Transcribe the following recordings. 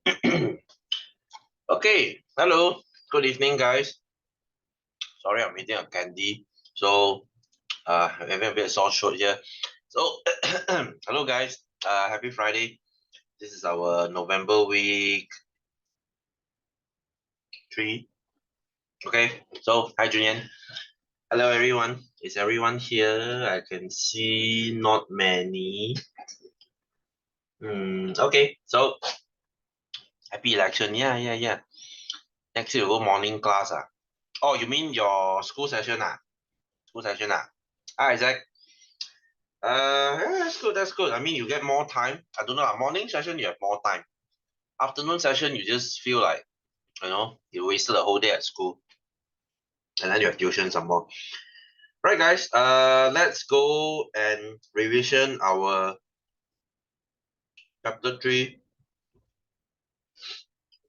Okay, hello, good evening, guys. Sorry, I'm eating a candy, so having a bit of sore throat here. So, hello, guys. Happy Friday. This is our November week 3. Okay, so hi, Julian. Hello, everyone. Is everyone here? I can see not many. Okay, so happy election. Yeah. Next week, you go morning class. Oh, you mean your school session? School session. Hi, Isaac. Yeah, that's good. That's good. I mean, you get more time. I don't know. Morning session, you have more time. Afternoon session, you just feel like, you wasted a whole day at school, and then you have tuition some more. Right, guys. Let's go and revision our chapter 3.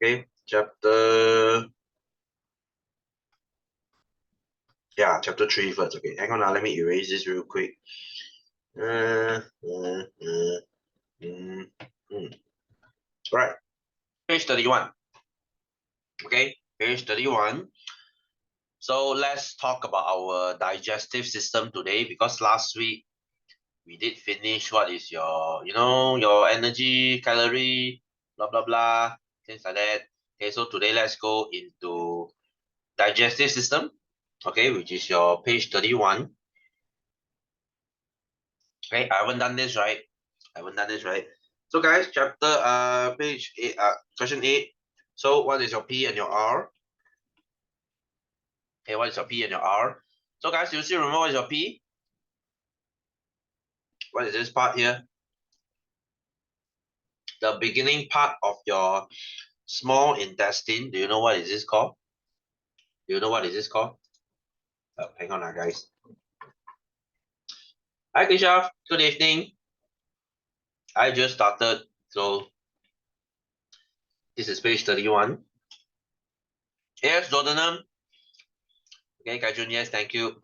Okay, chapter 3 first. Okay, hang on now. Let me erase this real quick. Uh, uh, uh, mm, mm. Right, page 31. Okay, page 31. So let's talk about our digestive system today, because last week we did finish what is your energy, calorie, blah blah blah, things like that. Okay, so today let's go into digestive system. Okay, which is your page 31. Okay, I haven't done this right. So guys, chapter page 8, question 8. So what is your P and your R? Okay, what is your P and your R? So guys, do you still remember what is your P? What is this part here? The beginning part of your small intestine. Do you know what is this called? Do you know what is this called? Hang on, guys. Hi, Kishav. Good evening. I just started, so this is page 31. Yes, duodenum. Okay, Kaijun, yes, thank you.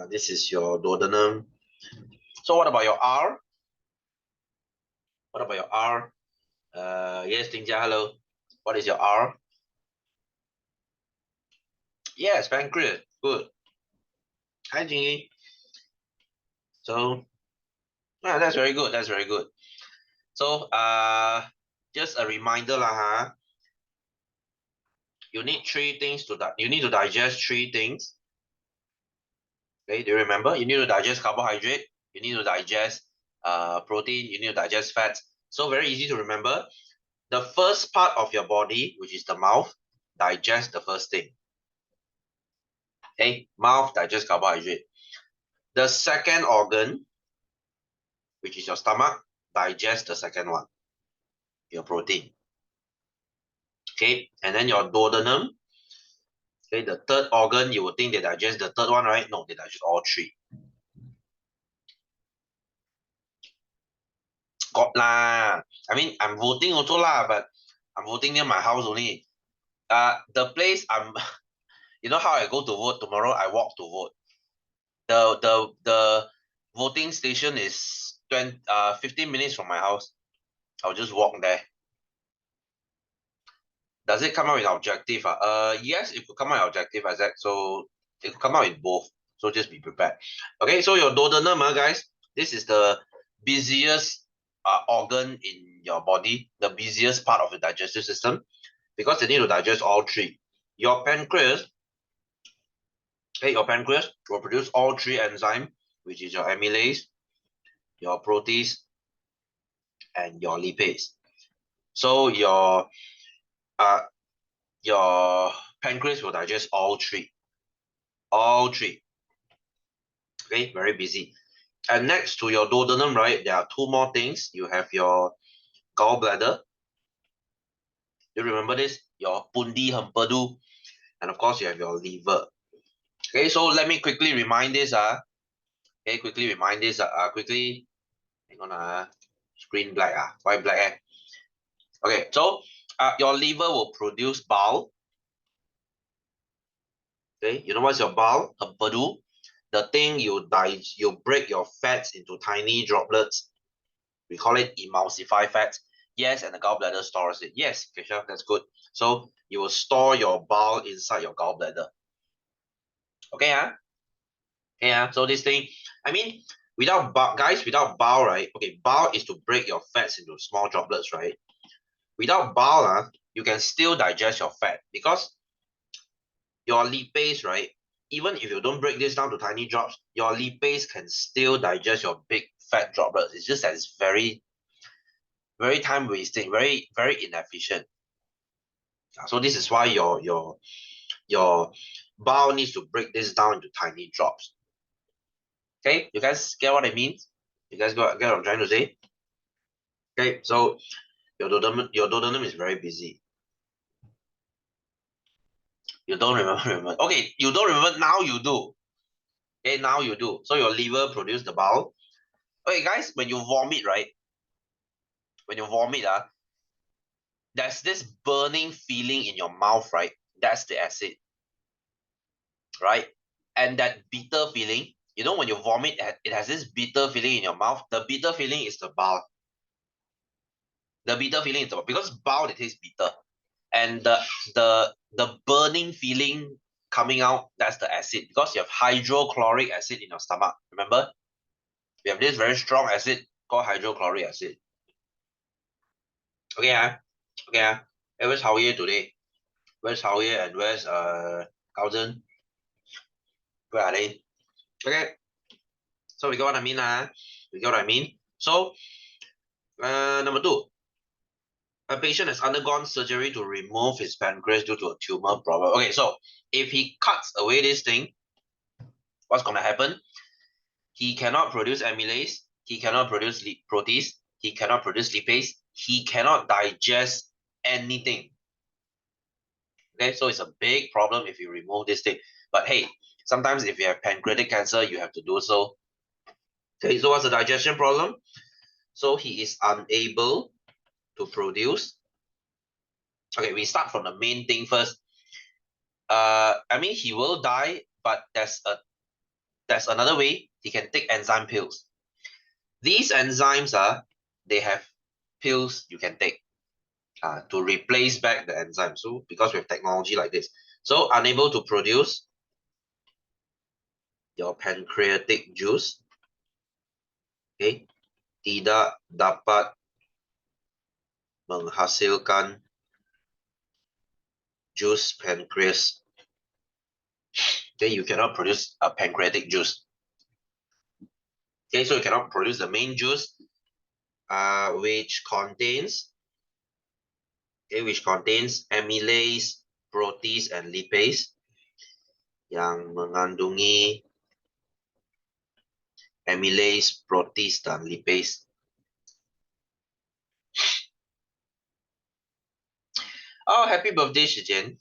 This is your duodenum. So what about your R? What about your R? Yes, Tingjia, hello. What is your R? Yes, pancreas. Good. Hi, Jingy. So, yeah, that's very good. That's very good. So, just a reminder lah, you need three things you need to digest three things. Okay, do you remember? You need to digest carbohydrate, you need to digest protein, you need to digest fats. So very easy to remember. The first part of your body, which is the mouth, digest the first thing. Okay, mouth digest carbohydrate. The second organ, which is your stomach, digest the second one, your protein. Okay, and then your duodenum. Okay, the third organ, you would think they digest the third one, right? No, they digest all three. Got lah. I mean, I'm voting also lah, but I'm voting near my house only. The place I'm, you know how I go to vote tomorrow? I walk to vote. The voting station is 15 minutes from my house. I'll just walk there. Does it come out with objective? Yes, it could come out with objective, Isaac. So it could come out with both. So just be prepared. Okay, so your duodenum, guys, this is the busiest organ in your body, the busiest part of the digestive system, because they need to digest all three. Your pancreas, okay, your pancreas will produce all three enzymes, which is your amylase, your protease, and your lipase. So uh your pancreas will digest all three. All three. Okay, very busy. And next to your duodenum, right, there are two more things. You have your gallbladder. You remember this? Your pundi hempedu. And of course, you have your liver. Okay, so let me quickly remind this. Okay, quickly remind this. Quickly, hang on. Screen black. Why black? Okay, so your liver will produce bile. Okay, you know what's your bile? Hempedu. The thing you break your fats into tiny droplets. We call it emulsify fats. Yes, and the gallbladder stores it. Yes, Keshav, that's good. So you will store your bile inside your gallbladder. Okay, okay, so this thing, I mean, without bile, guys, without bile, right? Okay, bile is to break your fats into small droplets, right? Without bile, you can still digest your fat because your lipase, right? Even if you don't break this down to tiny drops, your lipase can still digest your big fat droplets. It's just that it's very, very time wasting, very, very inefficient. So this is why your bile needs to break this down into tiny drops. Okay, you guys get what I mean? You guys get what I'm trying to say? Okay, so your duodenum is very busy. You don't remember. Okay, you don't remember, now you do. Okay, now you do. So your liver produce the bile. Okay, guys, when you vomit, right? When you vomit, there's this burning feeling in your mouth, right? That's the acid, right? And that bitter feeling, you know, when you vomit, it has this bitter feeling in your mouth. The bitter feeling is the bile. The bitter feeling is the because bile it tastes bitter, and the burning feeling coming out, that's the acid because you have hydrochloric acid in your stomach. Remember, we have this very strong acid called hydrochloric acid. Okay, okay, Hey, where's Hao-Ye today? Where's Hao-Ye and where's Gaozhen? Where are they? Okay, so we got what I mean, we got what I mean. So number two, a patient has undergone surgery to remove his pancreas due to a tumor problem. Okay, so if he cuts away this thing, what's gonna happen? He cannot produce amylase, he cannot produce protease, he cannot produce lipase, he cannot digest anything. Okay, so it's a big problem if you remove this thing. But hey, sometimes if you have pancreatic cancer, you have to do so. Okay, so what's the digestion problem? So he is unable to produce. Okay, we start from the main thing first. I mean, he will die, but there's another way. He can take enzyme pills. These enzymes they have pills you can take to replace back the enzyme. So because we have technology like this, so unable to produce your pancreatic juice, okay, tidak dapat menghasilkan juice pancreas. Okay, you cannot produce a pancreatic juice. Okay, so you cannot produce the main juice, which contains amylase, protease, and lipase yang mengandungi amylase, protease, dan lipase. Oh, happy birthday, Shijian.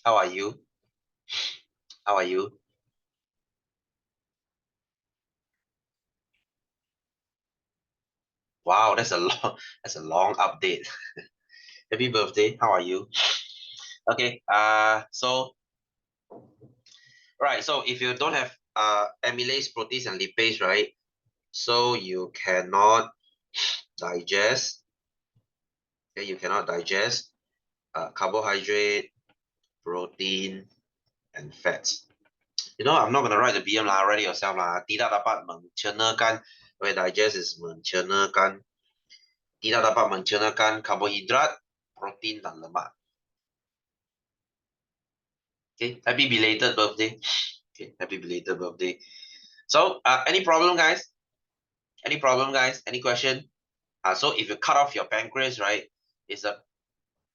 How are you? How are you? Wow, that's a long update. Happy birthday. How are you? Okay. So right. So if you don't have amylase, protease, and lipase, right? So you cannot digest. Okay, you cannot digest carbohydrate, protein, and fats. You know, I'm not gonna write the BM lah. Write it yourself lah. Tidak dapat mencernahkan. Where digest is mencernahkan. Tidak dapat mencernahkan karbohidrat, protein, dan lemak. Okay, happy belated birthday. Okay, happy belated birthday. So, any problem, guys? Any problem, guys? Any question? So if you cut off your pancreas, right, it's a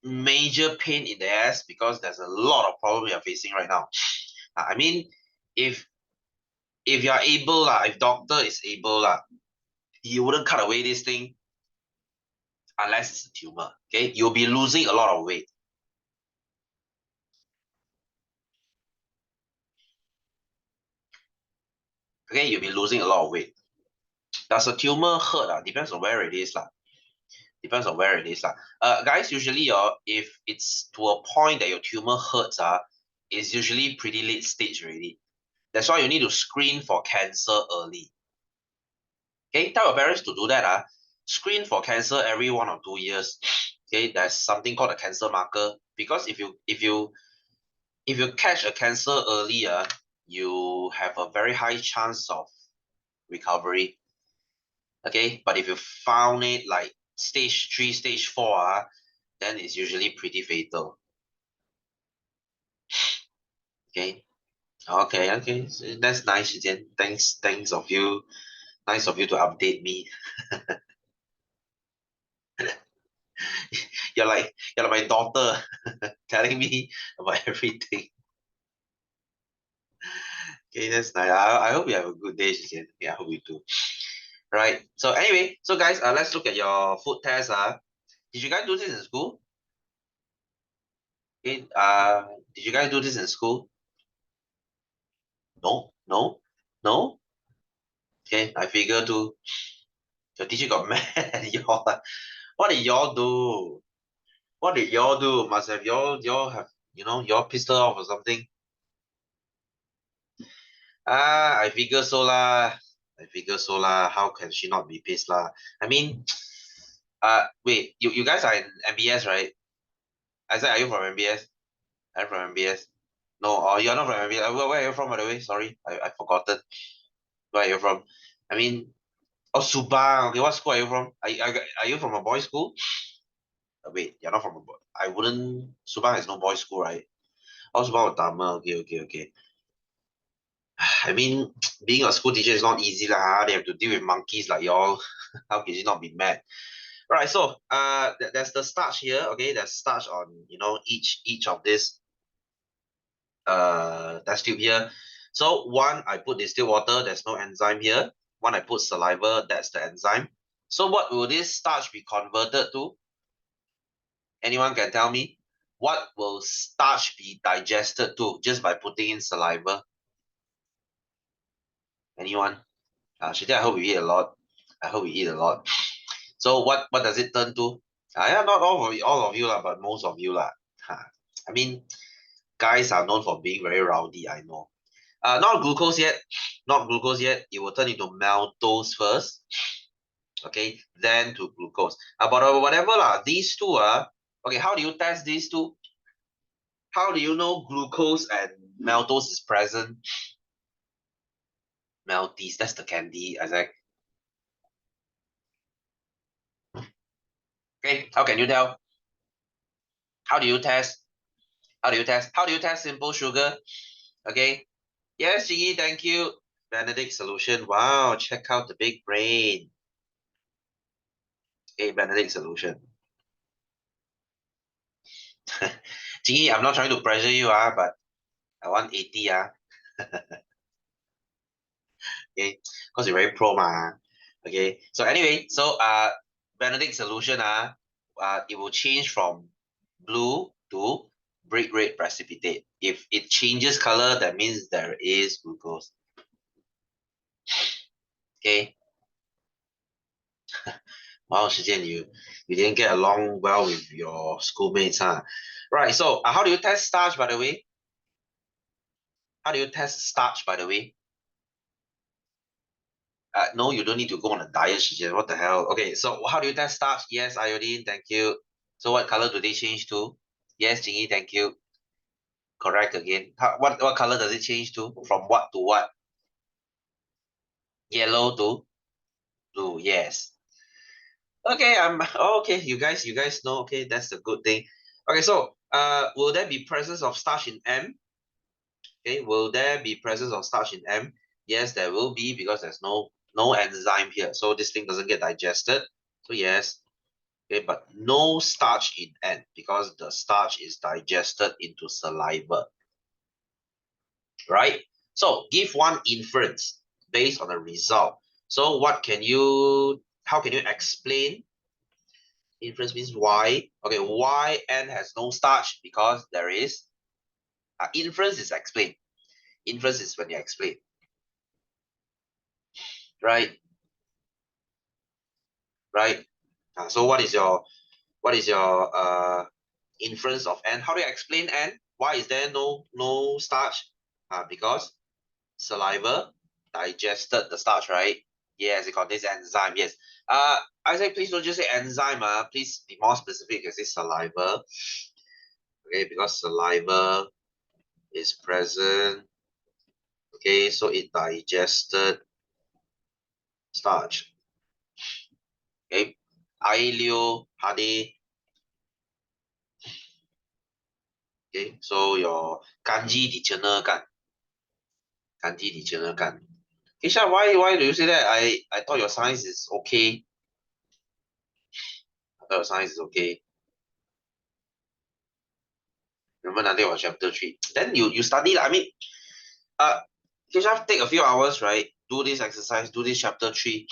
major pain in the ass because there's a lot of problem you're facing right now. I mean, if you're able, if doctor is able, you wouldn't cut away this thing unless it's a tumor. Okay, you'll be losing a lot of weight. Okay, you'll be losing a lot of weight. Does a tumor hurt? Depends on where it is. Depends on where it is. Guys, usually if it's to a point that your tumor hurts, it's usually pretty late stage already. That's why you need to screen for cancer early. Okay, tell your parents to do that. screen for cancer every 1 or 2 years. Okay, there's something called a cancer marker, because if you catch a cancer earlier, you have a very high chance of recovery. Okay, but if you found it like stage 3, stage 4, then it's usually pretty fatal. Okay, okay. So that's nice, Jen. Thanks of you. Nice of you to update me. You're like my daughter, telling me about everything. Okay, that's nice. I hope you have a good day, Jen. Yeah, I hope you do. Right. So anyway, so guys, let's look at your food test. Did you guys do this in school? Okay. Did you guys do this in school? No, no, no. Okay, I figure too. Your teacher got mad at y'all. What did y'all do? What did y'all do? Must have y'all have y'all pissed her off or something. I figure so lah. I figure so lah. How can she not be pissed lah? I mean, wait, you guys are in MBS, right? I said, are you from MBS? I'm from MBS. No, you're not from MBS. Where are you from, by the way? Sorry, I forgotten. Where are you from? I mean, oh, Subang. Okay, what school are you from? Are you from a boys' school? Wait, you're not from a boy. I wouldn't. Subang has no boys' school, right? Oh, Subang Utama. Okay. I mean, being a school teacher is not easy lah. They have to deal with monkeys like y'all. How can you not be mad? Right. So there's the starch here. Okay, there's starch on each of this test tube here. So one I put distilled water. There's no enzyme here. One I put saliva. That's the enzyme. So what will this starch be converted to? Anyone can tell me? What will starch be digested to just by putting in saliva? Anyone? Shitty, I hope you eat a lot. I hope you eat a lot. So what does it turn to? Yeah, not all of you lah, but most of you lah. I mean, guys are known for being very rowdy. I know. Not glucose yet. Not glucose yet. It will turn into maltose first. Okay, then to glucose. But whatever lah. These two okay. How do you test these two? How do you know glucose and maltose is present? Maltese, that's the candy, Isaac. Okay, how can you tell? How do you test? How do you test? How do you test simple sugar? Okay. Yes, Jingy, thank you. Benedict solution. Wow, check out the big brain. Okay, Benedict solution. Jingy, I'm not trying to pressure you, but I want 80, okay, because you're very pro, Okay, so anyway, so Benedict solution, it will change from blue to brick red precipitate. If it changes color, that means there is glucose. Okay. Wow, Shijian, you didn't get along well with your schoolmates, Right. So how do you test starch, by the way? How do you test starch, by the way? No, you don't need to go on a diet, Shijian. What the hell? Okay. So how do you test starch? Yes, iodine. Thank you. So what color do they change to? Yes, Jingy. Thank you. Correct again. What color does it change to? From what to what? Yellow to blue. Yes. Okay, okay. You guys know. Okay, that's a good thing. Okay, so will there be presence of starch in M? Okay, will there be presence of starch in M? Yes, there will be, because there's no enzyme here, so this thing doesn't get digested. So yes. Okay, but no starch in N, because the starch is digested into saliva. Right? So give one inference based on the result. So how can you explain? Inference means why. Okay, why N has no starch? Because there is. Inference is explained. Inference is when you explain. Right? Right? So what is your inference of N? How do you explain N? Why is there no starch? Because saliva digested the starch, right? Yes, it contains enzyme. Yes. I say please don't just say enzyme. Please be more specific. You say saliva. Okay, because saliva is present. Okay, so it digested starch. Okay, ailio hade. Okay, so your kanji dictionary kan. Kanji dictionary kan. Kisha, why do you say that? I thought your science is okay. I thought your science is okay. Remember nothing about chapter 3. Then you study lah. I mean, Kisha, take a few hours, right? Do this exercise, do this chapter 3.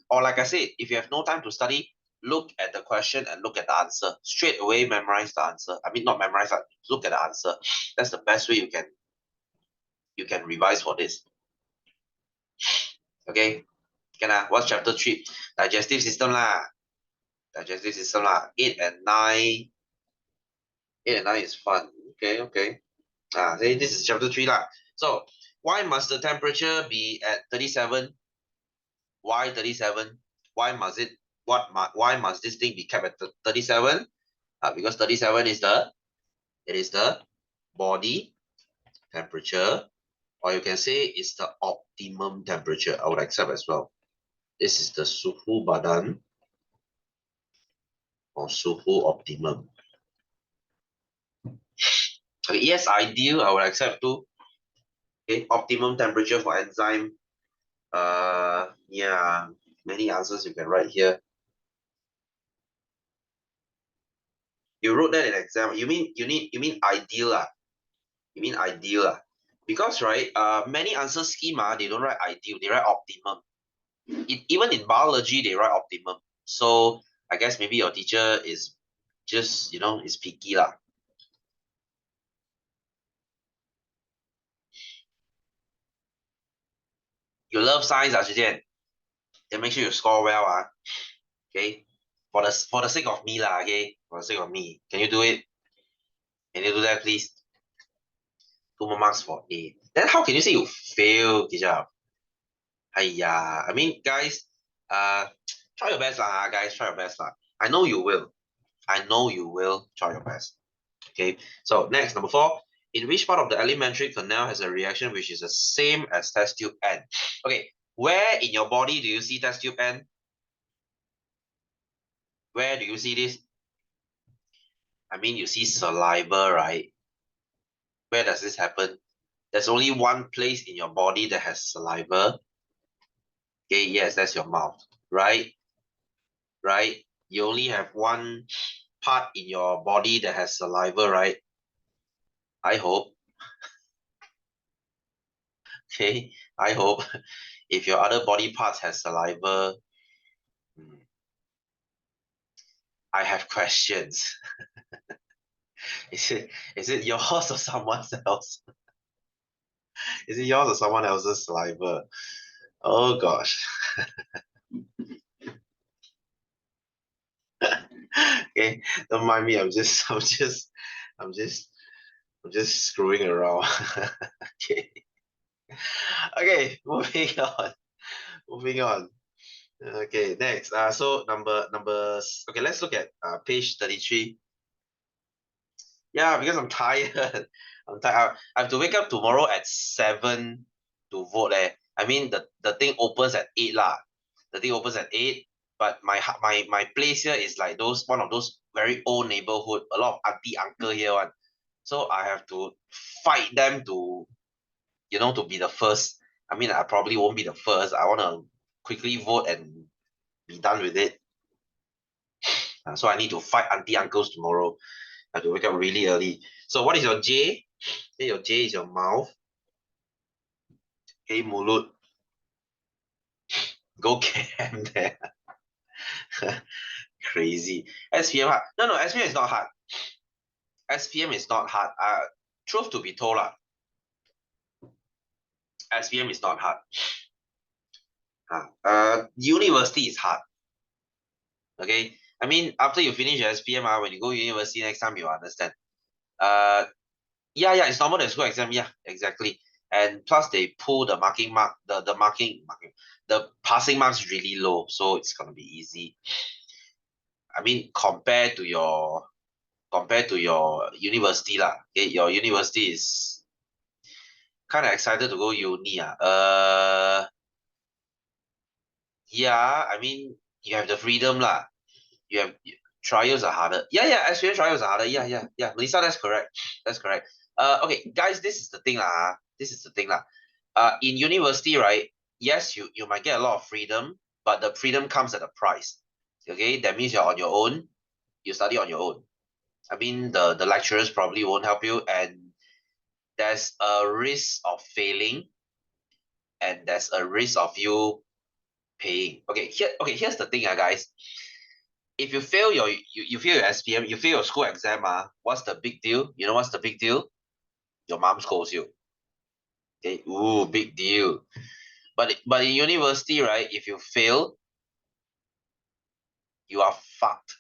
Or like I said, if you have no time to study, look at the question and look at the answer. Straight away memorize the answer. I mean not memorize, but look at the answer. That's the best way you can revise for this. Okay. Can I what's chapter 3? Digestive system lah. Digestive system lah. 8 and 9. 8 and 9 is fun. Okay, okay. Say this is chapter 3 lah. So why must the temperature be at 37? Why 37? Why must it why must this thing be kept at 37? Because 37 is the body temperature, or you can say it's the optimum temperature. I would accept as well. This is the suhu badan or suhu optimum. Okay, yes, ideal, I would accept too. Okay, optimum temperature for enzyme. Yeah, many answers you can write here. You wrote that in exam. You mean ideal lah? You mean ideal lah? Because right, many answer schema they don't write ideal, they write optimum. Even in biology they write optimum. So I guess maybe your teacher is just is picky lah. You love science, Zhijian. Then make sure you score well, okay? For the sake of me lah, okay? For the sake of me, can you do it? Can you do that, please? 2 more marks for A. Then how can you say you fail, teacher? I mean, guys, try your best lah, guys. Try your best lah. I know you will. I know you will try your best. Okay. So next, number 4. In which part of the alimentary canal has a reaction which is the same as test tube end? Okay. Where in your body do you see test tube end? Where do you see this? I mean, you see saliva, right? Where does this happen? There's only one place in your body that has saliva. Okay, yes, that's your mouth, right? Right? You only have one part in your body that has saliva, right? I hope. Okay, I hope. If your other body parts has saliva, I have questions. Is it yours or someone else? Is it yours or someone else's saliva? Oh gosh. Okay, don't mind me. I'm just screwing around. Okay. Okay, moving on. Moving on. Okay, next. So okay, let's look at page 33. Yeah, because I'm tired. I'm tired. I have to wake up tomorrow at 7 to vote. I mean the thing opens at 8 lah. The thing opens at 8, but my place here is like one of those very old neighborhood, a lot of auntie uncle here one. So I have to fight them to be the first. I mean, I probably won't be the first. I want to quickly vote and be done with it. So I need to fight auntie uncles tomorrow. I have to wake up really early. So what is your J? Okay, your J is your mouth. Okay, mulut. Go camp there. Crazy. SPM hard. No, SPM is not hard. SPM is not hard. Truth to be told, SPM is not hard. University is hard. Okay. I mean, after you finish your SPM, when you go to university next time, you'll understand. Yeah, it's normal than school exam. Yeah, exactly. and plus they pull the the passing marks really low, so it's gonna be easy. I mean, compared to your university lah. Okay, your university is kind of excited to go uni. Yeah, I mean you have the freedom lah. You have trials are harder. Yeah, SPM trials are harder. Yeah. Melissa, that's correct. That's correct. Okay, guys, this is the thing lah. This is the thing lah. In university, right? Yes, you might get a lot of freedom, but the freedom comes at a price. Okay, that means you're on your own. You study on your own. I mean, the lecturers probably won't help you, and there's a risk of failing, and there's a risk of you paying. Here's the thing, guys. If you fail you fail your SPM, you fail your school exam, what's the big deal? You know what's the big deal? Your mom scolds you. Okay, ooh, big deal. But in university, right, if you fail, you are fucked.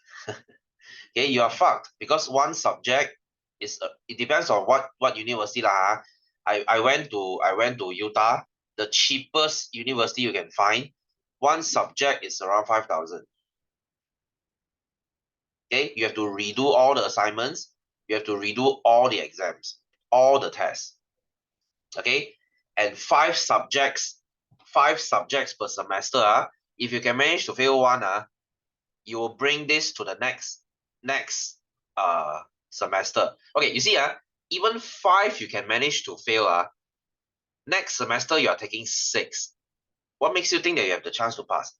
Okay, you are fucked because one subject is it depends on what university lah. I went to Utah, the cheapest university you can find. One subject is around 5,000. Okay, you have to redo all the assignments. You have to redo all the exams, all the tests. Okay, and five subjects per semester. If you can manage to fail one, you will bring this to the next semester. Okay, you see, even 5 you can manage to fail. Next semester you are taking 6. What makes you think that you have the chance to pass?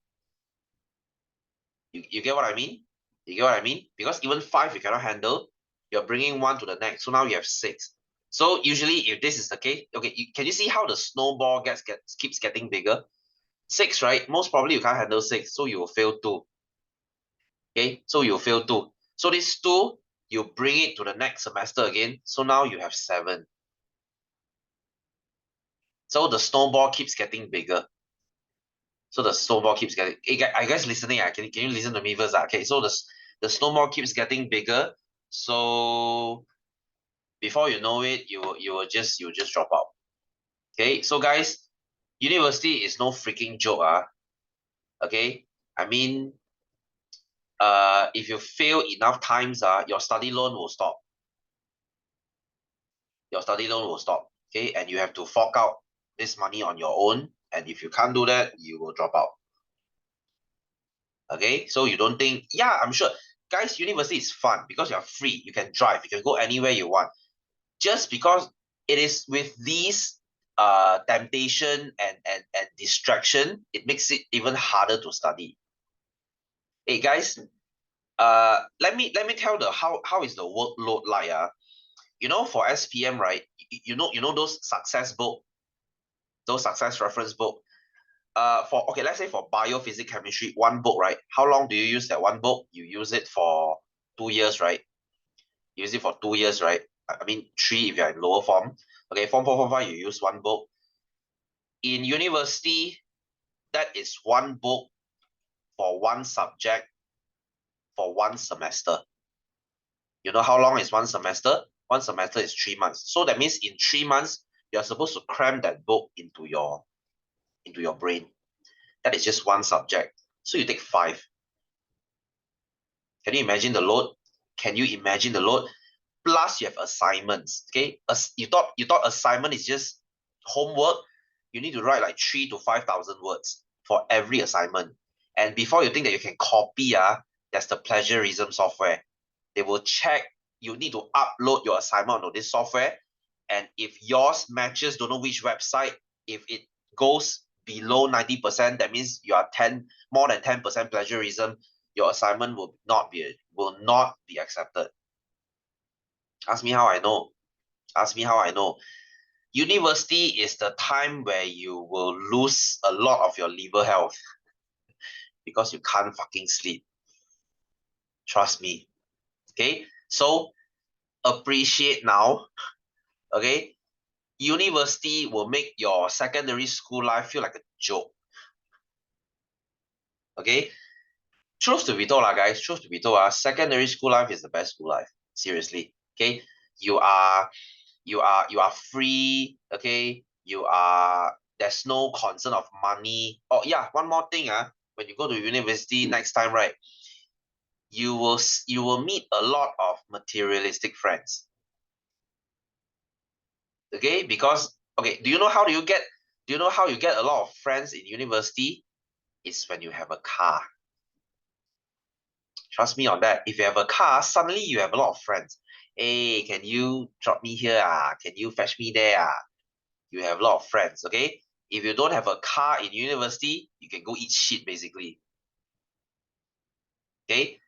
You get what I mean? You get what I mean? Because even 5 you cannot handle, you're bringing 1 to the next. So now you have 6. So usually if this is the case, okay, can you see how the snowball keeps getting bigger? 6, right? Most probably you can't handle 6, so you will fail 2. Okay, so you fail 2. So this 2, you bring it to the next semester again. So now you have 7. So the snowball keeps getting bigger. So the snowball keeps getting. Hey, I guys listening? Can you listen to me first? Okay, so the snowball keeps getting bigger. So before you know it, you will just drop out. Okay, so guys, university is no freaking joke. Okay, I mean, if you fail enough times, your study loan will stop. Your study loan will stop. Okay, and you have to fork out this money on your own. And if you can't do that, you will drop out. Okay, so you don't think, yeah, I'm sure. Guys, university is fun because you're free. You can drive. You can go anywhere you want. Just because it is with these temptation and distraction, it makes it even harder to study. Hey guys, let me tell how is the workload like. You know, for SPM, right? You know those success book, those success reference book. For okay, let's say for biophysics chemistry, one book, right? How long do you use that one book? You use it for 2 years, right? You use it for 2 years, right? I mean 3 if you're in lower form. Okay, form 4, form 5, you use one book. In university, that is one book for one subject for one semester. You know how long is one semester? One semester is 3 months. So that means in 3 months, you're supposed to cram that book into your brain. That is just one subject. So you take 5. Can you imagine the load? Can you imagine the load? Plus you have assignments. Okay, you thought assignment is just homework. You need to write like 3 to 5,000 words for every assignment. And before you think that you can copy, there's the plagiarism software. They will check. You need to upload your assignment on this software. And if yours matches, don't know which website, if it goes below 90%, that means you are more than 10% plagiarism, your assignment will not be accepted. Ask me how I know. Ask me how I know. University is the time where you will lose a lot of your liver health because you can't fucking sleep. Trust me. Okay? So appreciate now. Okay? University will make your secondary school life feel like a joke. Okay? Truth to be told, guys, truth to be told, secondary school life is the best school life. Seriously. Okay? You are free. Okay? there's no concern of money. Oh yeah, one more thing, when you go to university next time, right, you will meet a lot of materialistic friends. Okay, because okay, do you know how you get a lot of friends in university? It's when you have a car. Trust me on that. If you have a car, suddenly you have a lot of friends. Hey, can you drop me here? Can you fetch me there? You have a lot of friends, okay? If you don't have a car in university, you can go eat shit basically. Okay?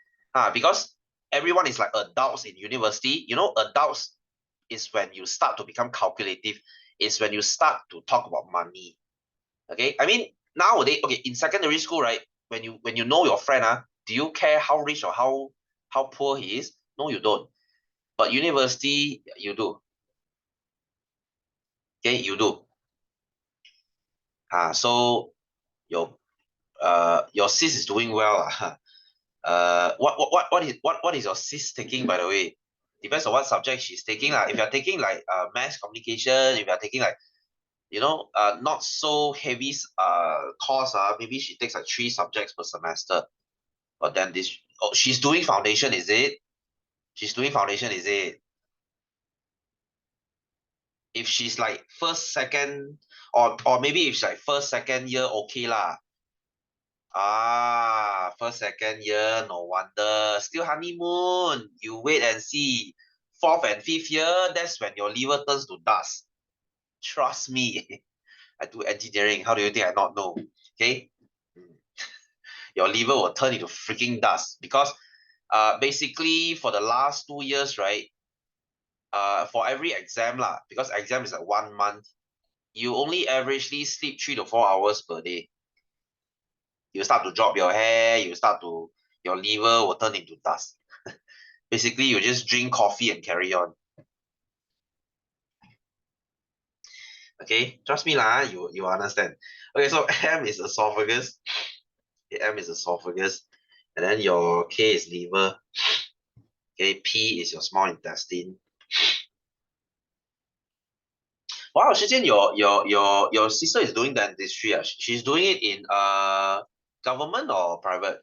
Because everyone is like adults in university. You know, adults is when you start to become calculative, is when you start to talk about money. Okay? I mean, nowadays, okay, in secondary school, right? When you know your friend, do you care how rich or how poor he is? No, you don't. But university, you do. Okay, you do. So your sis is doing well. What is your sis taking, by the way? Depends on what subject she's taking. If you're taking like mass communication, if you're taking like not so heavy course, maybe she takes like 3 subjects per semester. But then she's doing foundation, is it? She's doing foundation, is it? If she's like first, second, or maybe if she's like first, second year, okay lah. First, second year, no wonder. Still honeymoon. You wait and see. Fourth and fifth year, that's when your liver turns to dust. Trust me. I do engineering. How do you think I not know? Okay? Your liver will turn into freaking dust because basically for the last 2 years, right? For every exam lah, because exam is like 1 month, you only averagely sleep 3 to 4 hours per day. You start to drop your hair, your liver will turn into dust. Basically, you just drink coffee and carry on. Okay, trust me lah, you understand. Okay, so M is esophagus. Okay, M is esophagus, and then your K is liver. Okay, P is your small intestine. Wow, Shijian, your sister is doing dentistry. She's doing it in government or private?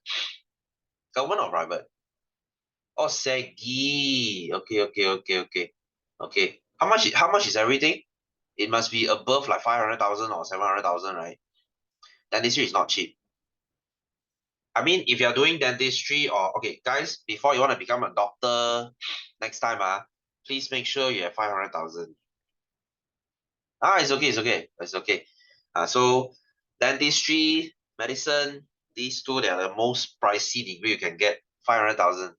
Government or private? Oh, Segi. Okay. Okay. How much is everything? It must be above like 500,000 or 700,000, right? Dentistry is not cheap. I mean, if you're doing dentistry or okay, guys, before you want to become a doctor next time, please make sure you have 500,000. It's okay. So dentistry, medicine, these two, they are the most pricey degree you can get. 500,000.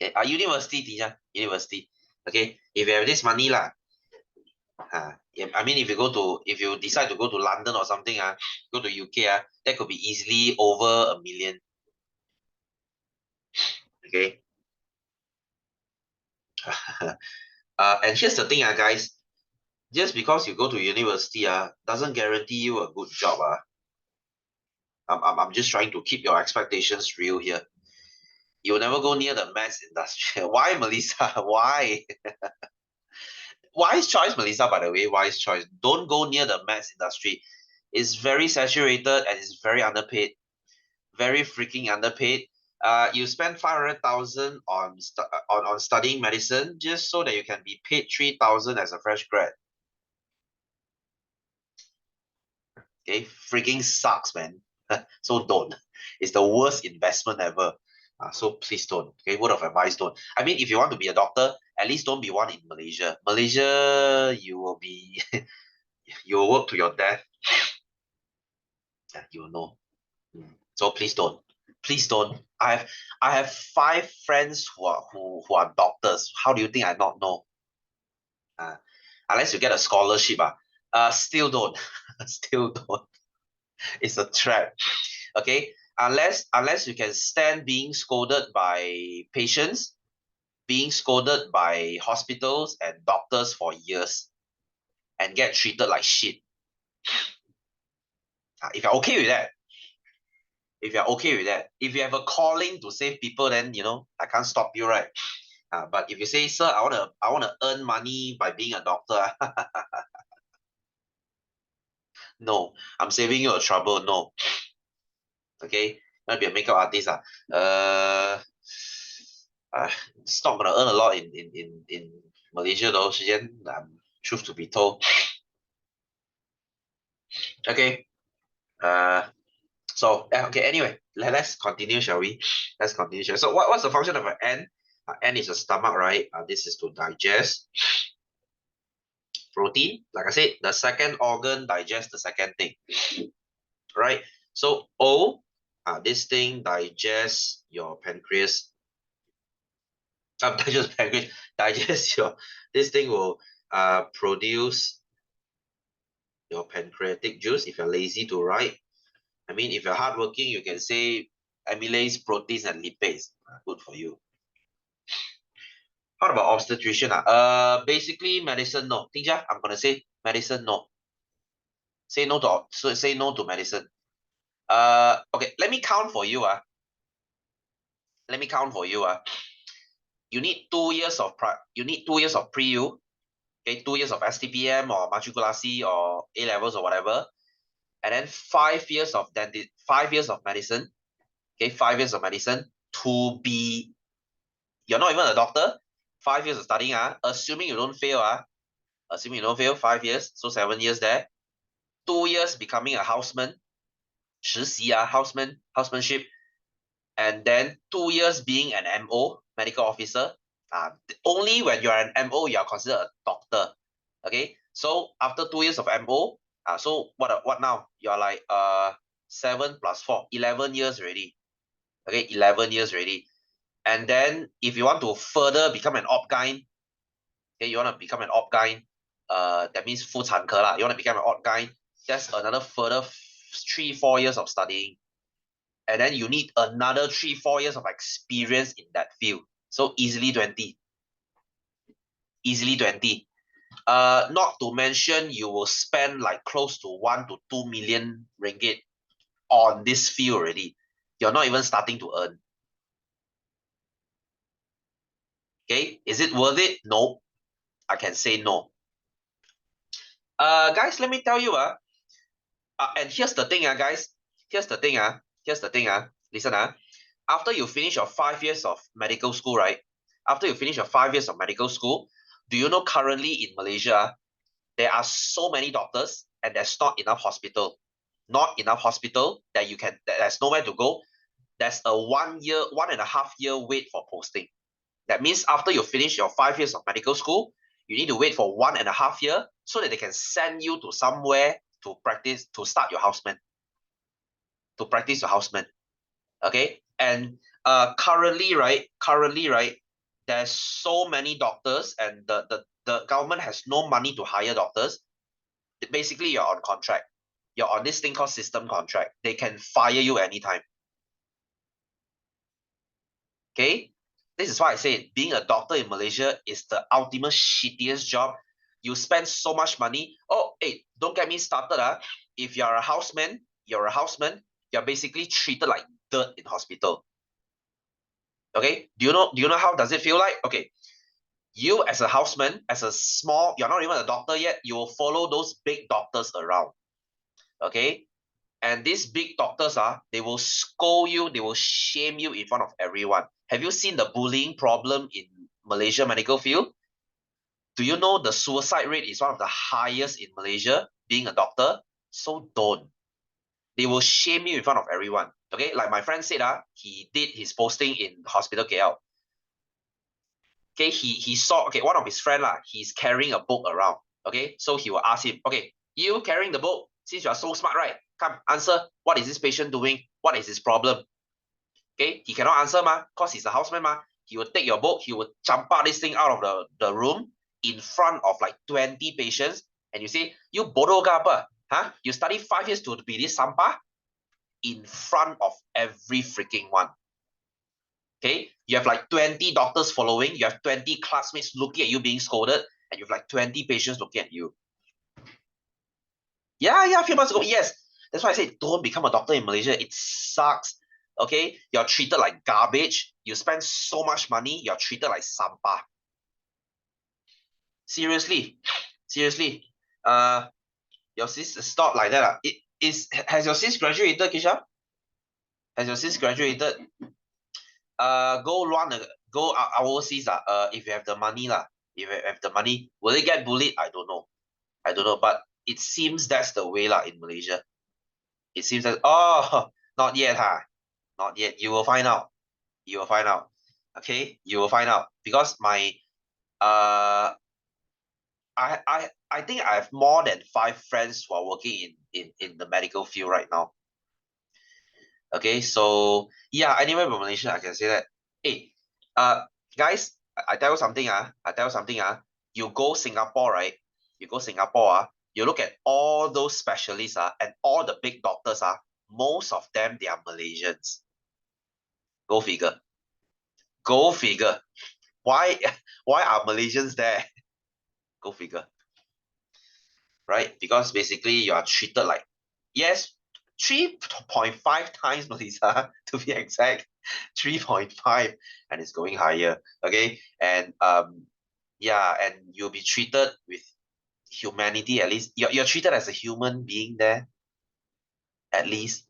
Okay, university, teacher, university. Okay, if you have this money lah, I mean, if you decide to go to London or something, go to UK, that could be easily over 1 million. Okay. And here's the thing, guys. Just because you go to university, doesn't guarantee you a good job. I'm just trying to keep your expectations real here. You'll never go near the mass industry. Why, Melissa? Why? Wise choice, Melissa, by the way. Wise choice. Don't go near the mass industry. It's very saturated and it's very underpaid. Very freaking underpaid. You spend 500,000 on studying medicine just so that you can be paid 3,000 as a fresh grad. Okay, freaking sucks, man. So don't. It's the worst investment ever. So please don't. Okay, word of advice, don't. I mean, if you want to be a doctor, at least don't be one in Malaysia. Malaysia, you will be, you will work to your death. You will know. So please don't. Please don't. I have 5 friends who are doctors. How do you think I not know? Uh, unless you get a scholarship, still don't. Still don't. It's a trap. Okay, unless you can stand being scolded by patients, being scolded by hospitals and doctors for years, and get treated like shit. If you're okay with that, if you have a calling to save people, then I can't stop you, right? But if you say, sir, I wanna earn money by being a doctor, no, I'm saving you a trouble. No, okay, gonna be a makeup artist. Uh, it's not gonna earn a lot in Malaysia though. Truth to be told. Okay. Okay. Anyway, let's continue, shall we? Let's continue. So what's the function of an ant? Ant is a stomach, right? This is to digest protein. Like I said, the second organ digests the second thing, right? So this thing digests your pancreas. Digest pancreas. Digest your. This thing will produce your pancreatic juice if you're lazy to write. I mean, if you're hardworking, you can say amylase, proteins, and lipids. Good for you. How about obstetrician? Basically medicine, no. Tinja, I'm gonna say medicine, no. Say no to medicine. Okay, let me count for you. Let me count for you. You need 2 years of pre-U, okay, 2 years of STPM or matriculasi or A levels or whatever, and then 5 years of 5 years of medicine, okay, 5 years of medicine to be. You're not even a doctor. 5 years of studying. Assuming you don't fail. Assuming you don't fail, 5 years, so 7 years there. 2 years becoming a houseman, 实习 housemanship, and then 2 years being an MO, medical officer. Only when you're an MO, you are considered a doctor. Okay, so after 2 years of MO, so what now? You're like 7 plus 4, 11 years already. Okay, 11 years already. And then if you want to further become an op-gyn, okay, you want to become an op-gyn, that means 妇产科 lah. You want to become an op-gyn, that's another further 3-4 years of studying. And then you need another 3-4 years of experience in that field. So easily 20. Easily 20. Not to mention you will spend like close to 1 to 2 million ringgit on this field already. You're not even starting to earn. Okay, is it worth it? No, I can say no. Guys, let me tell you, and here's the thing, guys. Here's the thing, Listen, after you finish your 5 years of medical school, right? After you finish your 5 years of medical school, do you know currently in Malaysia, there are so many doctors and there's not enough hospital. Not enough hospital that there's nowhere to go. There's a 1.5 year wait for posting. That means after you finish your 5 years of medical school, you need to wait for 1.5 years so that they can send you to somewhere to practice, to start your houseman. To practice your houseman. Okay? And currently, right, there's so many doctors and the government has no money to hire doctors. Basically, you're on contract. You're on this thing called system contract. They can fire you anytime. Okay? This is why I say being a doctor in Malaysia is the ultimate shittiest job. You spend so much money. Oh, hey, don't get me started. If you're a houseman, you're basically treated like dirt in hospital. Okay? Do you know how does it feel like? Okay. You as a houseman, you're not even a doctor yet, you will follow those big doctors around. Okay? And these big doctors, they will scold you, they will shame you in front of everyone. Have you seen the bullying problem in Malaysia medical field? Do you know the suicide rate is one of the highest in Malaysia, being a doctor? So don't. They will shame you in front of everyone. Okay, like my friend said, he did his posting in Hospital KL. Okay, he saw, okay, one of his friend, he's carrying a book around. Okay, so he will ask him, okay, you carrying the book, since you are so smart, right? Come, answer, what is this patient doing? What is his problem? Okay, he cannot answer, because he's a houseman, He will take your book, he will jump out this thing out of the room in front of like 20 patients, and you say, you bodoh ke apa? Huh? You study 5 years to be this sampah? In front of every freaking one. Okay, you have like 20 doctors following, you have 20 classmates looking at you being scolded, and you have like 20 patients looking at you. Yeah, a few months ago, yes. That's why I said don't become a doctor in Malaysia. It sucks. Okay, you're treated like garbage. You spend so much money, you're treated like sampah. Seriously, seriously. Your sis is not like that. It is has your sis graduated, Kisha? Has your sis graduated? Go run go overseas. If you have the money lah. If you have the money, will it get bullied? I don't know. I don't know. But it seems that's the way lah in Malaysia. It seems that not yet, huh? Not yet. You will find out. You will find out. Okay, you will find out because my uh I think I have more than 5 friends who are working in the medical field right now. Okay, so yeah, anywhere from Malaysia, I can say that. Hey, guys, I tell you something. I tell you something. You go Singapore, right? You go Singapore. You look at all those specialists. And all the big doctors. Most of them they are Malaysians. Go figure. Go figure. Why? Why are Malaysians there? Go figure. Right? Because basically you are treated like, yes, 3.5 times, Melissa, to be exact. 3.5, and it's going higher. Okay. And yeah, and you'll be treated with humanity. At least you're treated as a human being there, at least.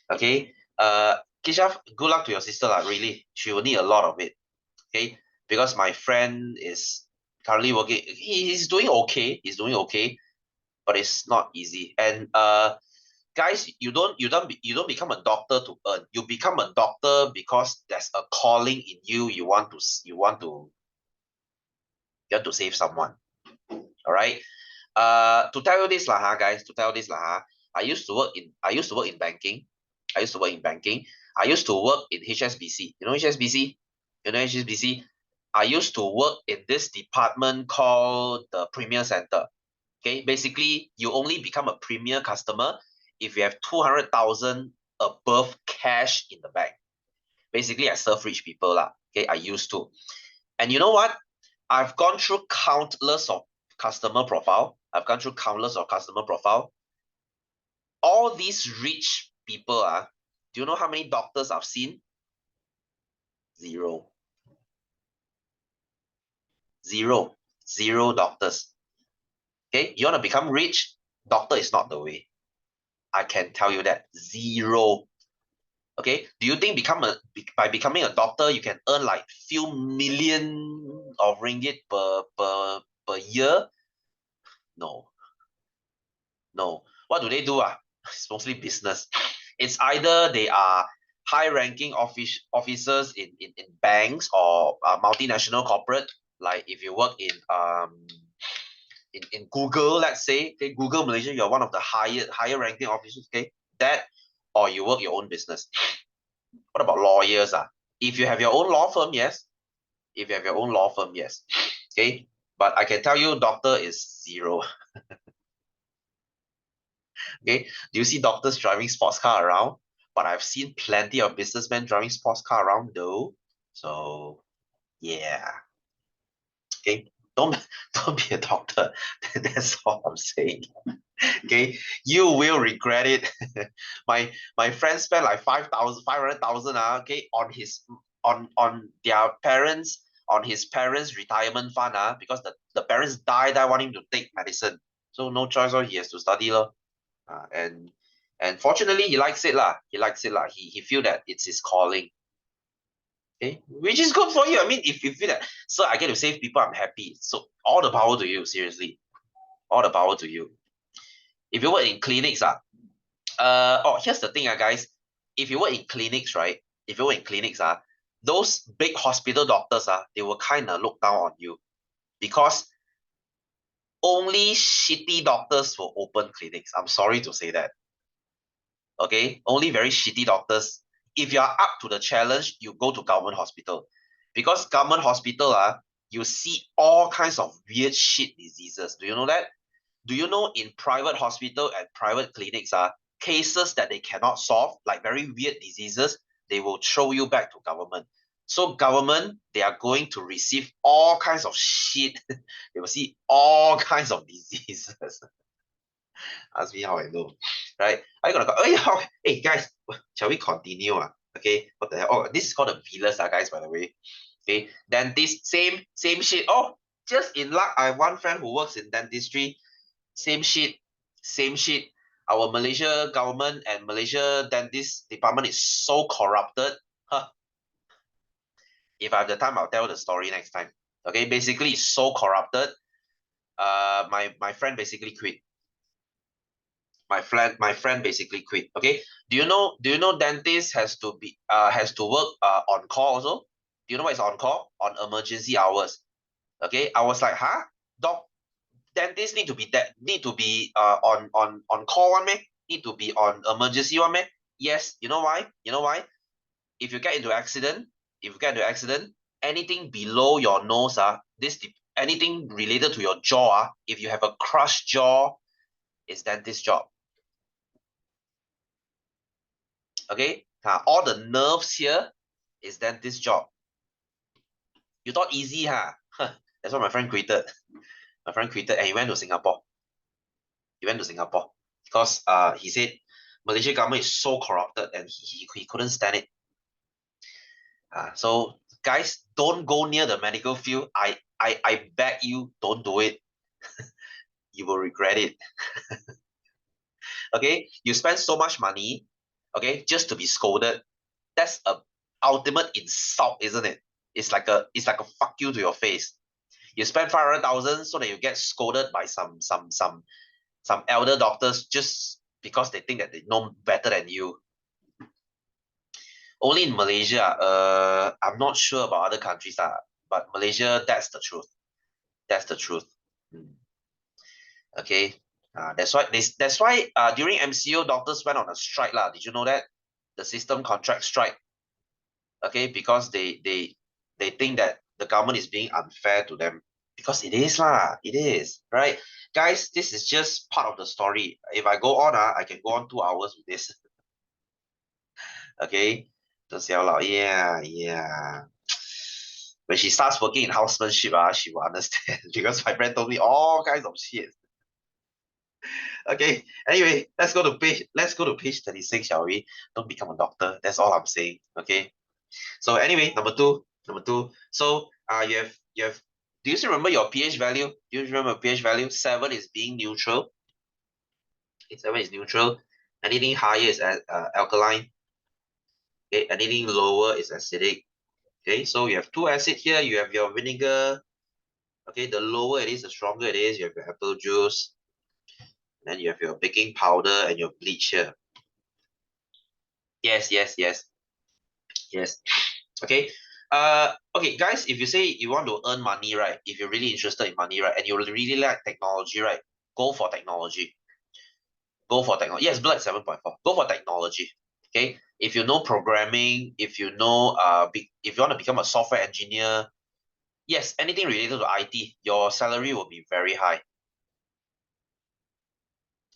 Okay. Kisha, good luck to your sister lah. Really, she will need a lot of it. Okay, because my friend is currently working. He's doing okay. He's doing okay, but it's not easy. And guys, you don't become a doctor to earn. You become a doctor because there's a calling in you. You want to save someone. All right. To tell you this lah, guys. To tell you this lah, I used to work in banking. I used to work in banking. I used to work in HSBC. You know HSBC? You know HSBC? I used to work in this department called the Premier Center. Okay, basically, you only become a premier customer if you have 200,000 above cash in the bank. Basically, I serve rich people lah. Okay, I used to. And you know what? I've gone through countless of customer profile. I've gone through countless of customer profile. All these rich people, do you know how many doctors I've seen? Zero. Zero. Zero doctors. Okay, you want to become rich? Doctor is not the way. I can tell you that. Zero. Okay, do you think by becoming a doctor you can earn like few million of ringgit per year? No. No. What do they do? It's mostly business. It's either they are high-ranking officers in banks or multinational corporate. Like if you work in Google, let's say, okay, Google Malaysia, you're one of the higher ranking officers, okay? That or you work your own business. What about lawyers? If you have your own law firm, yes. If you have your own law firm, yes. Okay. But I can tell you, doctor is zero. Okay. Do you see doctors driving sports car around? But I've seen plenty of businessmen driving sports car around though. So yeah. Okay. Don't don't be a doctor. That's all I'm saying. Okay, you will regret it. My friend spent like 500,000 okay, on their parents, on his parents' retirement fund because the parents die want him to take medicine. So no choice, he has to study and fortunately he likes it lah. He likes it lah. He feel that it's his calling. Okay, which is good for you. I mean, if you feel that, so I get to save people, I'm happy. So all the power to you, seriously. All the power to you. If you work in clinics, here's the thing, guys. If you work in clinics, right? If you work in clinics, those big hospital doctors, they will kind of look down on you because only shitty doctors will open clinics. I'm sorry to say that. Okay, only very shitty doctors. If you are up to the challenge, you go to government hospital because government hospital, you see all kinds of weird shit diseases. Do you know that? Do you know in private hospital and private clinics, cases that they cannot solve, like very weird diseases, they will throw you back to government. So government, they are going to receive all kinds of shit. They will see all kinds of diseases. Ask me how I know. right? Are you gonna go? Hey guys, shall we continue? Okay, what the hell? Oh, this is called a villus, guys, by the way. Okay, dentist, same shit. Oh, just in luck, I have one friend who works in dentistry. Same shit, same shit. Our Malaysia government and Malaysia dentist department is so corrupted. Huh. If I have the time, I'll tell the story next time. Okay, basically, it's so corrupted. My friend basically quit. My friend basically quit. Okay, do you know dentist has to work on call also? Do you know what is on call? On emergency hours. Okay, I was like, huh? Doc, dentists need to be on call one man, need to be on emergency one man. Yes, you know why? You know why? If you get into accident, anything below your nose, anything related to your jaw, if you have a crushed jaw, it's dentist job. Okay, all the nerves here is dentist job. You thought easy, huh? That's what my friend quitted. My friend quitted and he went to Singapore. Because he said Malaysia government is so corrupted and he couldn't stand it. So guys, don't go near the medical field. I beg you, don't do it. You will regret it. Okay, you spend so much money, okay, just to be scolded. That's a ultimate insult, isn't it? It's like a fuck you to your face. You spend 500,000 so that you get scolded by some elder doctors just because they think that they know better than you. Only in Malaysia, I'm not sure about other countries, but Malaysia, that's the truth. That's the truth. Okay. That's why during MCO doctors went on a strike lah. Did you know that? The system contract strike. Okay, because they think that the government is being unfair to them. Because it is lah. It is. Right? Guys, this is just part of the story. If I go on, I can go on 2 hours with this. Okay. Yeah, yeah. When she starts working in housemanship, she will understand because my friend told me all kinds of shit. Okay. Anyway, let's go to page 36, shall we? Don't become a doctor. That's all I'm saying. Okay. So anyway, number two. So you have do you still remember your pH value? Do you remember pH value? 7 is being neutral. Okay, 7 is neutral. Anything higher is alkaline. Okay, anything lower is acidic. Okay, so you have 2 acid here. You have your vinegar. Okay, the lower it is, the stronger it is. You have your apple juice. Then you have your baking powder and your bleach here. Yes. Okay. Okay, guys, if you say you want to earn money, right? If you're really interested in money, right, and you really like technology, right? Go for technology. Yes, blood 7.4. Go for technology. Okay. If you know programming, if you know if you want to become a software engineer, yes, anything related to IT, your salary will be very high.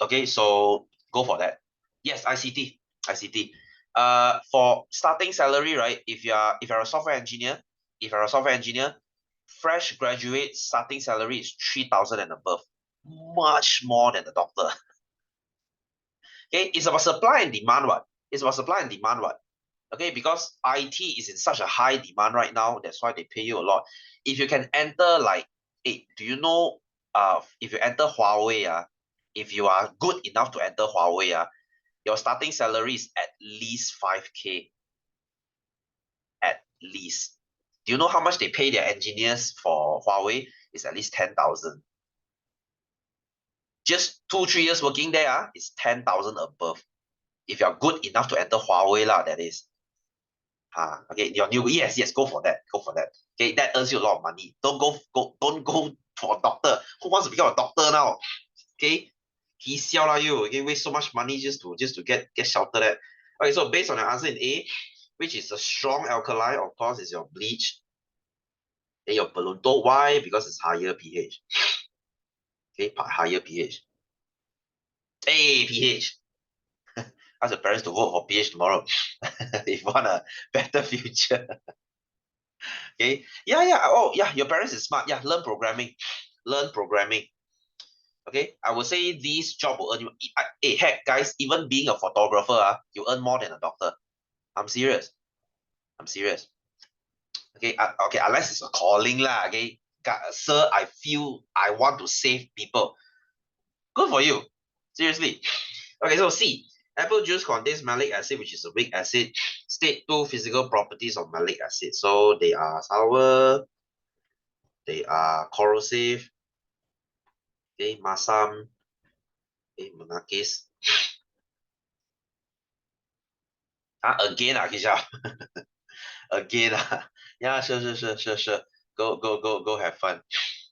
Okay, so go for that. Yes, ICT. For starting salary, right? If you're a software engineer, fresh graduate starting salary is 3,000 and above, much more than the doctor. Okay, it's about supply and demand, what? Okay, because IT is in such a high demand right now, that's why they pay you a lot. If you can enter like, hey, do you know, if you enter Huawei, if you are good enough to enter Huawei, your starting salary is at least 5K. At least. Do you know how much they pay their engineers for Huawei? It's at least 10,000. Just 2-3 years working there, it's 10,000 above. If you're good enough to enter Huawei, that is. Okay, your new yes, go for that. Okay, that earns you a lot of money. Don't go for a doctor. Who wants to become a doctor now? Okay, you. Okay, waste so much money just to get sheltered at. Okay, so based on your answer in A, which is a strong alkali, of course, is your bleach. Okay, your Belunto. Why? Because it's higher pH. Okay, higher pH. Hey, pH. Ask your parents to vote for pH tomorrow if you want a better future. Okay. Yeah. Oh, yeah. Your parents is smart. Yeah. Learn programming. Okay, I would say this job will earn you. Hey, heck, guys, even being a photographer, you earn more than a doctor. I'm serious. I'm serious. Okay, okay, unless it's a calling lah. Okay, sir, I feel I want to save people. Good for you. Seriously. Okay, so C. Apple juice contains malic acid, which is a weak acid. State two physical properties of malic acid. So they are sour, they are corrosive, okay, masam, okay, menakis. Again, Kisha. Again. Yeah, sure. Go have fun.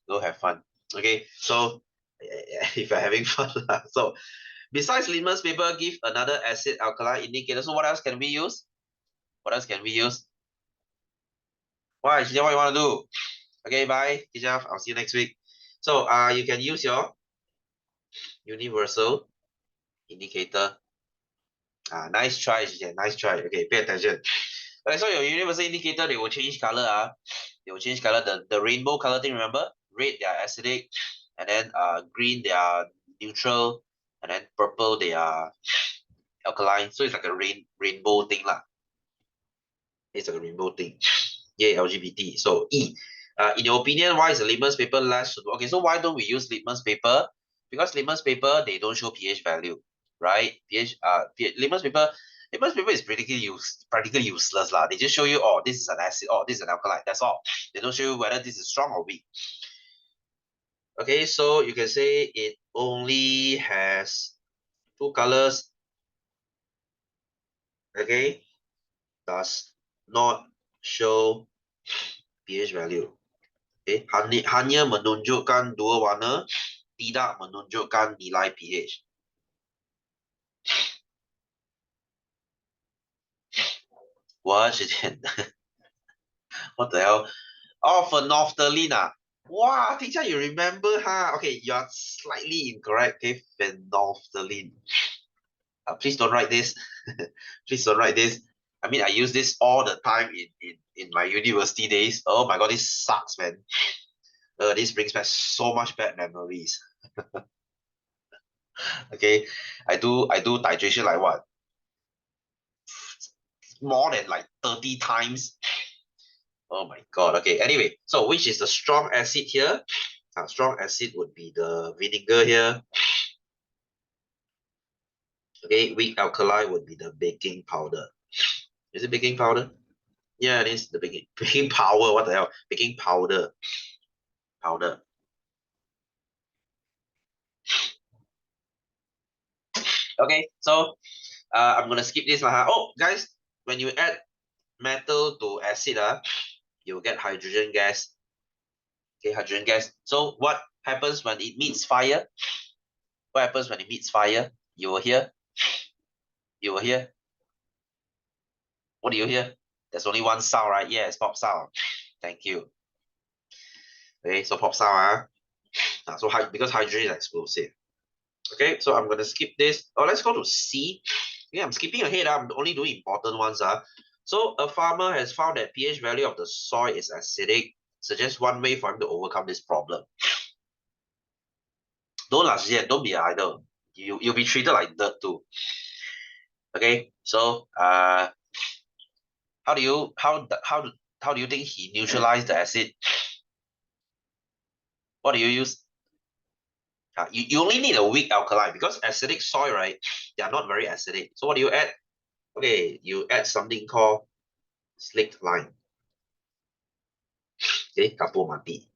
Go have fun. Okay, so if you're having fun. So besides litmus paper, give another acid alkaline indicator. So what else can we use? What else can we use? Why, Kisha, what you want to do? Okay, bye, Kisha. I'll see you next week. So you can use your universal indicator. Nice try, Kisha. Nice try. Okay, pay attention. Okay, so your universal indicator, they will change color. They will change color. The rainbow color thing, remember? Red, they are acidic. And then green, they are neutral. And then purple, they are alkaline. So it's like a rainbow thing lah. It's like a rainbow thing. Yay, LGBT. So E. In your opinion, why is the litmus paper less suitable? Okay, so why don't we use litmus paper? Because litmus paper, they don't show pH value, right? Litmus paper is practically useless lah. They just show you, oh, this is an acid, oh, this is an alkaline. That's all. They don't show you whether this is strong or weak. Okay, so you can say it only has two colors. Okay, does not show pH value. Okay, hanya menunjukkan dua warna, tidak menunjukkan nilai pH. What? What the hell? Oh, phenolphthalein. Wow, teacher, you remember, huh? Okay, you are slightly incorrect. Okay, phenolphthalein. Please don't write this. Please don't write this. I mean, I use this all the time in my university days. Oh my god, this sucks, man. This brings back so much bad memories. Okay, I do titration like what? More than like 30 times. Oh my god. Okay, anyway, so which is the strong acid here? Strong acid would be the vinegar here. Okay, weak alkali would be the baking powder. Is it baking powder? Yeah, it is the baking powder. What the hell? Baking powder. Powder. Okay, so I'm gonna skip this lah. Oh, guys, when you add metal to acid, you'll get hydrogen gas. Okay, hydrogen gas. So what happens when it meets fire? What happens when it meets fire? You will hear. You will hear. What do you hear? There's only one sound, right? Yes, pop sound. Thank you. Okay, so pop sound. So because hydrogen is explosive. Okay, so I'm gonna skip this. Oh, let's go to C. Yeah, I'm skipping ahead. I'm only doing important ones. So a farmer has found that pH value of the soil is acidic. Suggest one way for him to overcome this problem. Don't be idle. You'll be treated like dirt too. Okay, so how do you think he neutralized the acid? What do you use? You only need a weak alkaline because acidic soil, right? They are not very acidic. So what do you add? Okay, you add something called slaked lime. Okay, kapur mati.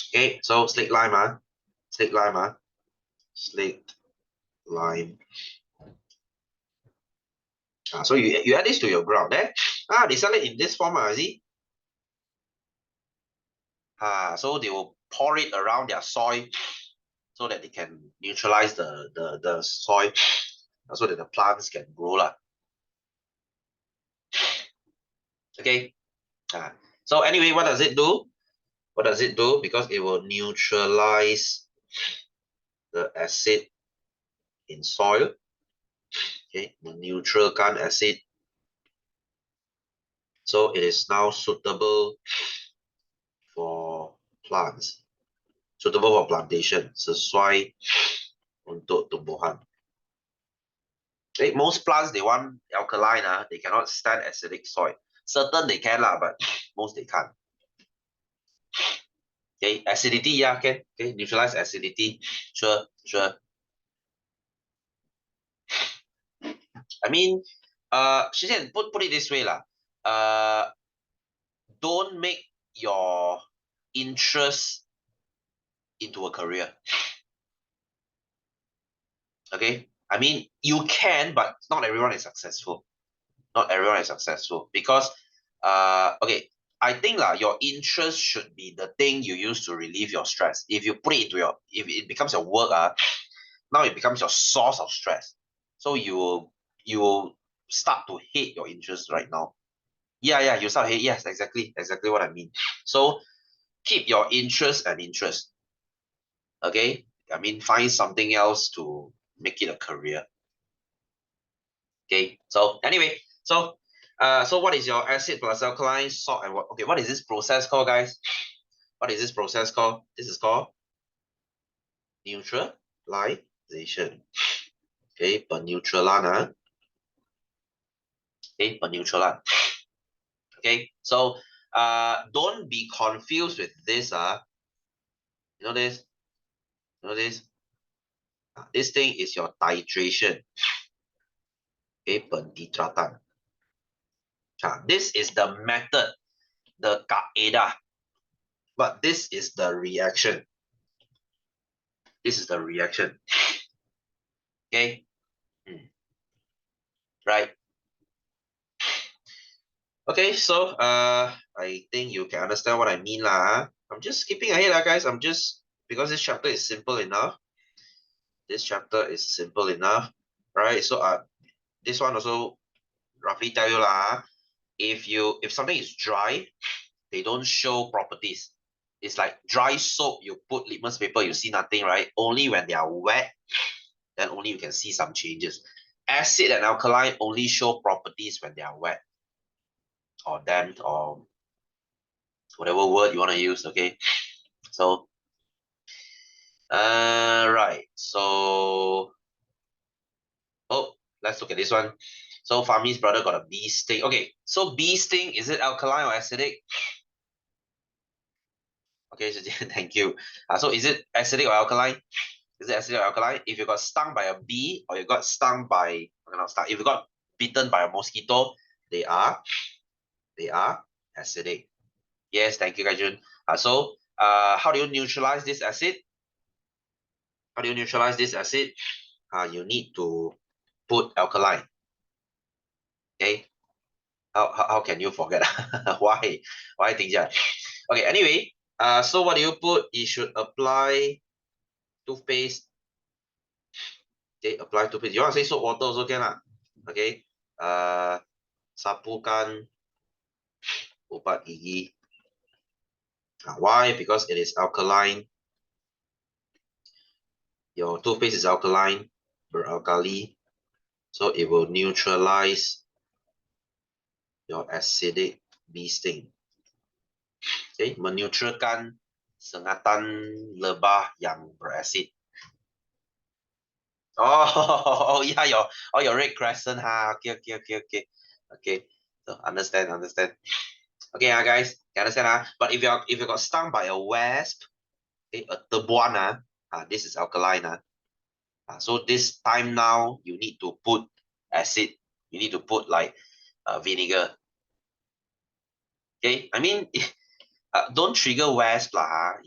Okay, so slaked lime, slaked lime, slaked lime. So you add this to your ground. They sell it in this form, see? So they will pour it around their soil so that they can neutralize the soil so that the plants can grow lah. Okay. So anyway, what does it do? What does it do? Because it will neutralize the acid in soil. Okay, meneutralkan acid. So it is now suitable for plants. Suitable for plantation. Sesuai untuk tumbuhan. Okay, most plants, they want alkaline. They cannot stand acidic soil. Certain they can, but most they can't. Okay, acidity, yeah, can. Okay, neutralize acidity. Sure, sure. I mean, Shijian, put it this way, don't make your interest into a career. Okay, I mean, you can, but not everyone is successful. Not everyone is successful because, okay, I think your interest should be the thing you use to relieve your stress. If you put it into if it becomes your work, now it becomes your source of stress. So you will start to hate your interest right now. Yeah, you start to hate. Yes, exactly what I mean. So keep your interest an interest. Okay, I mean, find something else to make it a career. Okay, so anyway, so what is your acid plus alkaline, salt, and what? Okay, what is this process called, guys? What is this process called? This is called neutralization. Okay, peneutralan. Okay, peneutralan. Okay, so don't be confused with this. You know this? You know this? This thing is your titration. Okay, penditratan. This is the method, the kaedah, but this is the reaction. This is the reaction. Okay, right. Okay, so I think you can understand what I mean lah. I'm just skipping ahead guys. I'm just because this chapter is simple enough. This chapter is simple enough, right? So this one also roughly tell you lah. If something is dry, they don't show properties. It's like dry soap. You put litmus paper, you see nothing, right? Only when they are wet, then only you can see some changes. Acid and alkaline only show properties when they are wet or damp or whatever word you want to use. Okay, so right. So let's look at this one. So Fahmi's brother got a bee sting. Okay, so bee sting, is it alkaline or acidic? Okay, so thank you. So is it acidic or alkaline? Is it acidic or alkaline? If you got stung by a bee or you got stung by, not stung, if you got bitten by a mosquito, they are acidic. Yes, thank you, Gaijun. So how do you neutralize this acid? How do you neutralize this acid? You need to put alkaline. Okay. How can you forget? Why? Why things are okay? Anyway, so what do you put? You should apply toothpaste. Okay, apply toothpaste. You want to say soap water also can lah. Okay. Sapukan ubat gigi. Why? Because it is alkaline. Your toothpaste is alkaline, beralkali, so it will neutralize your acidic bee sting. Okay, meneutralkan sengatan lebah yang berasid. Oh, yeah, your red crescent, okay. So understand. Okay, guys, you understand, But if you got stung by a wasp, okay, a tebuan, this is alkaline, so this time now you need to put acid. You need to put like vinegar. Okay, I mean, don't trigger wasp lah.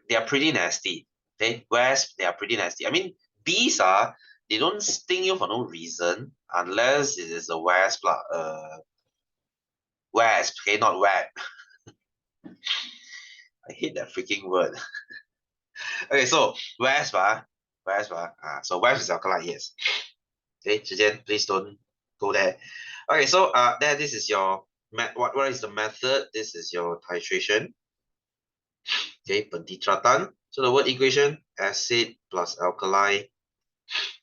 They are pretty nasty. Okay, wasps, they are pretty nasty. I mean, bees they don't sting you for no reason unless it is a wasp lah. Wasp, okay, not web. I hate that freaking word. Okay, so wasp, so wasp is alkaline, yes. Okay, Zhijian, please don't go there. Okay, so there, this is your what is the method? This is your titration. Okay, penditratan. So the word equation, acid plus alkali,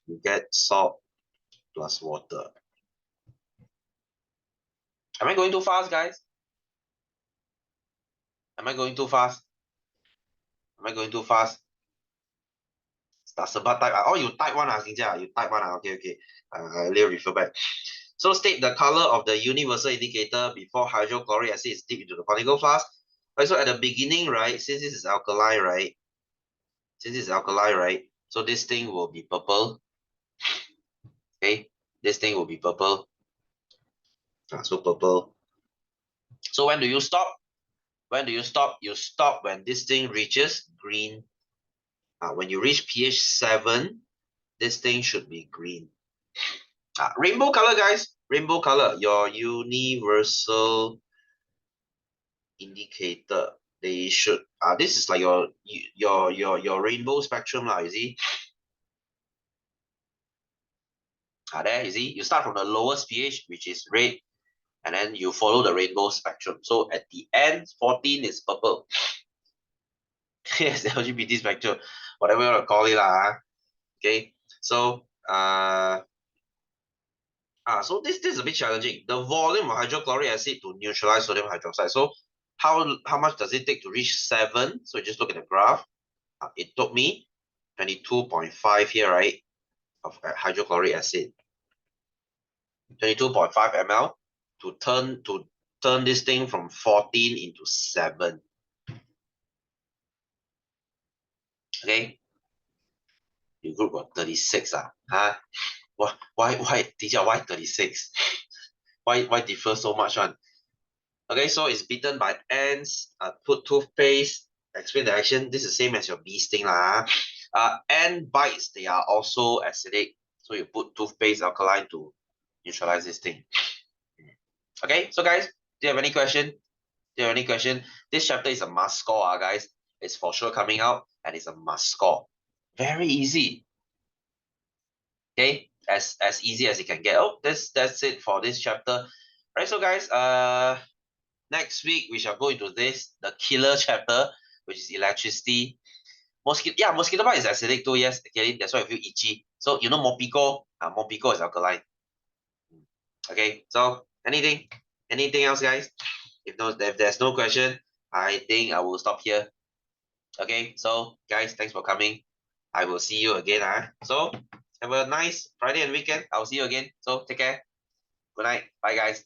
you get salt plus water. Am I going too fast, guys? Am I going too fast? Am I going too fast? Sebat type. Oh, you type one, Xingjia. You type one. Okay, okay. I'll refer back. So state the color of the universal indicator before hydrochloric acid is dipped into the particle flask. Right, so at the beginning, right, since this is alkali, right? Since it's alkali, right? So this thing will be purple. Okay, this thing will be purple. So purple. So when do you stop? When do you stop? You stop when this thing reaches green. When you reach pH 7, this thing should be green. Rainbow color, guys. Rainbow color. Your universal indicator. They should. This is like your rainbow spectrum, lah. You see. There you see. You start from the lowest pH, which is red, and then you follow the rainbow spectrum. So at the end, 14 is purple. Yes, the LGBT spectrum, whatever you want to call it, lah. Okay. So so this is a bit challenging. The volume of hydrochloric acid to neutralize sodium hydroxide. So how much does it take to reach 7? So just look at the graph. It took me 22.5 here, right, of hydrochloric acid. 22.5 ml to turn this thing from 14 into 7. Okay. Your group got 36. Huh? Why, teacher, why 36? Why differ so much one? Okay, so it's bitten by ants. Put toothpaste. Explain the action. This is the same as your bee sting lah. Ant bites, they are also acidic. So you put toothpaste alkaline to neutralize this thing. Okay, so guys, do you have any question? Do you have any question? This chapter is a must score, guys. It's for sure coming out, and it's a must score. Very easy. Okay, as easy as you can get. Oh, that's it for this chapter. Right, so guys, next week we shall go into the killer chapter, which is electricity. Mosquito bite is acidic too, yes, okay, that's why I feel itchy. So you know Mopico? Mopico is alkaline. Okay, so anything else, guys? If there's no question, I think I will stop here. Okay, so guys, thanks for coming. I will see you again. So have a nice Friday and weekend. I'll see you again. So take care. Good night. Bye, guys.